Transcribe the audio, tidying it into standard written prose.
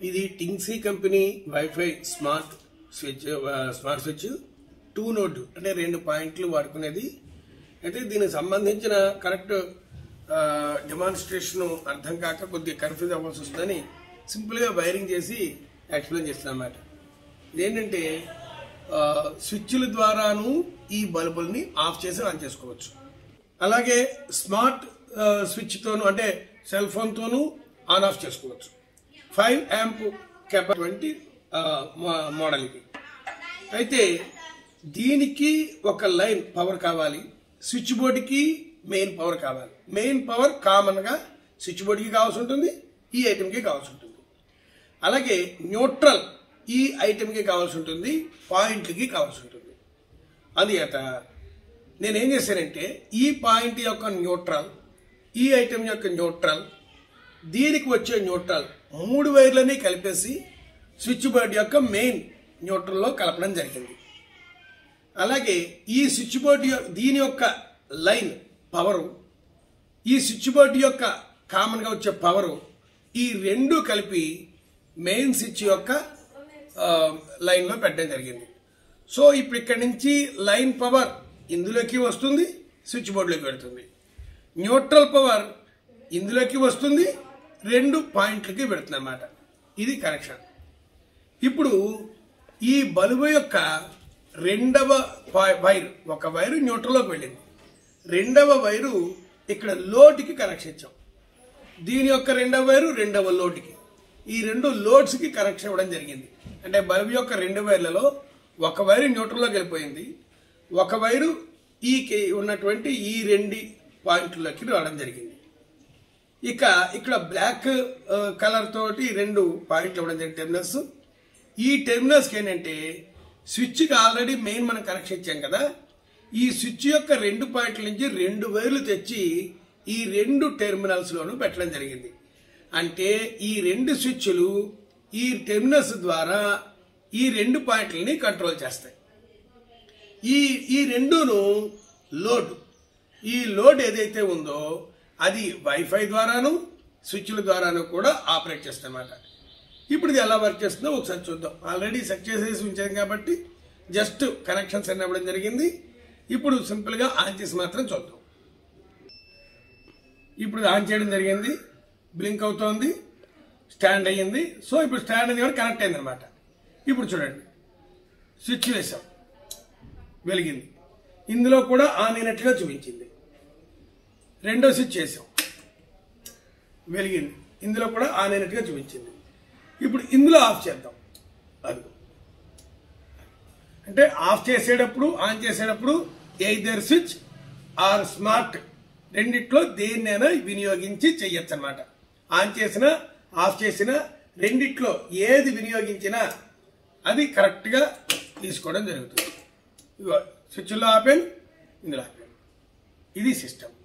ఇది టింగ్సీ company wifi smart switch 2 node అంటే 2 పాయింట్లు వాడుకునేది. అయితే దీనికి సంబంధించిన కరెక్ట్ డెమాన్స్ట్రేషన్ అర్థం కాక కొద్దిగా కన్ఫ్యూజ్ అవ్వాల్సి వస్తుందని సింపుల్గా వైరింగ్ చేసి ఎక్స్ప్లెయిన్ చేస్తాను అన్నమాట. ఇదేంటంటే స్విచ్ల ద్వారాను ఈ బల్బుల్ని ఆఫ్ చేసి ఆన్ చేసుకోవచ్చు. అలాగే స్మార్ట్ స్విచ్తోను అంటే సెల్ ఫోన్తోనూ ఆన్ ఆఫ్ చేసుకోవచ్చు. 5 amp కెపాసిటీ మోడల్కి. అయితే దీనికి ఒక లైన్ పవర్ కావాలి, స్విచ్ బోర్డుకి మెయిన్ పవర్ కావాలి. మెయిన్ పవర్ కామన్గా స్విచ్ బోర్డుకి కావాల్సి ఉంటుంది, ఈ ఐటెంకి కావాల్సి ఉంటుంది. అలాగే న్యూట్రల్ ఈ ఐటెంకి కావాల్సి ఉంటుంది, పాయింట్లకి కావాల్సి ఉంటుంది. అందుచేత నేనేం చేశానంటే ఈ పాయింట్ యొక్క న్యూట్రల్, ఈ ఐటెం యొక్క న్యూట్రల్, దీనికి వచ్చే న్యూట్రల్ 3 వైర్లని కలిపేసి స్విచ్ బోర్డు యొక్క మెయిన్ న్యూట్రల్లో కలపడం జరిగింది. అలాగే ఈ స్విచ్ బోర్డు దీని యొక్క లైన్ పవరు, ఈ స్విచ్ బోర్డు యొక్క కామన్గా వచ్చే పవరు, ఈ రెండు కలిపి మెయిన్ స్విచ్ యొక్క లైన్లో పెట్టడం జరిగింది. సో ఇప్పుడు ఇక్కడి నుంచి లైన్ పవర్ ఇందులోకి వస్తుంది, స్విచ్ బోర్డులోకి పెడుతుంది. న్యూట్రల్ పవర్ ఇందులోకి వస్తుంది, 2 పాయింట్లకి పెడుతుంది అన్నమాట. ఇది కనెక్షన్. ఇప్పుడు ఈ బల్బు యొక్క రెండవ వైర్, ఒక వైరు న్యూట్రల్లోకి వెళ్ళింది, రెండవ వైరు ఇక్కడ లోడ్కి కనెక్షన్ ఇచ్చాం. దీని యొక్క రెండవ వైరు రెండవ లోడ్కి, ఈ 2 లోడ్స్కి కనెక్షన్ ఇవ్వడం జరిగింది. అంటే బల్బు యొక్క 2 వైర్లలో ఒక వైరు న్యూట్రల్లోకి వెళ్ళిపోయింది, ఒక వైరు ఈ ఉన్నటువంటి ఈ 2 పాయింట్లకి రావడం జరిగింది. ఇక ఇక్కడ బ్లాక్ కలర్ తోటి 2 పాయింట్లు ఇవ్వడం జరిగింది టెర్మినల్స్. ఈ టెర్మినల్స్కి ఏంటంటే స్విచ్కి ఆల్రెడీ మెయిన్ మనం కనెక్షన్ ఇచ్చాం కదా, ఈ స్విచ్ యొక్క 2 పాయింట్ల నుంచి 2 వైర్లు తెచ్చి ఈ 2 టెర్మినల్స్లోనూ పెట్టడం జరిగింది. అంటే ఈ 2 స్విచ్లు ఈ టెర్మినల్స్ ద్వారా ఈ 2 పాయింట్లని కంట్రోల్ చేస్తాయి. ఈ రెండును లోడ్, ఈ లోడ్ ఏదైతే ఉందో అది వైఫై ద్వారాను స్విచ్ల ద్వారాను కూడా ఆపరేట్ చేస్తాయి అన్నమాట. ఇప్పుడు ఇది ఎలా వర్క్ చేస్తుందో ఒకసారి చూద్దాం. ఆల్రెడీ సెట్ చేసేసి ఉంచాం కాబట్టి జస్ట్ కనెక్షన్స్ అన్ని ఇవ్వడం జరిగింది. ఇప్పుడు సింపుల్గా ఆన్ చేసి మాత్రం చూద్దాం. ఇప్పుడు ఆన్ చేయడం జరిగింది, బ్లింక్ అవుతోంది, స్టాండ్ అయ్యింది. సో ఇప్పుడు స్టాండ్ అనేది కూడా కనెక్ట్ అయింది అనమాట. ఇప్పుడు చూడండి, స్విచ్ వేసాం, వెలిగింది, ఇందులో కూడా ఆన్ అయినట్లుగా చూపించింది. రెండో స్విచ్ వేసాం, వెలిగింది, ఇందులో కూడా ఆన్ అయినట్టుగా చూపించింది. ఇప్పుడు ఇందులో ఆఫ్ చేద్దాం. అది అంటే ఆఫ్ చేసేటప్పుడు ఆన్ చేసేటప్పుడు ఎయిదర్ స్విచ్ ఆర్ స్మార్ట్ రెండిట్లో దేన్నైనా వినియోగించి చెయ్యొచ్చు అనమాట. ఆన్ చేసినా ఆఫ్ చేసినా రెండిట్లో ఏది వినియోగించినా అది కరెక్ట్గా తీసుకోవడం జరుగుతుంది. స్విచ్లో ఆపాను, ఇందులో ఆపాను. ఇది సిస్టమ్.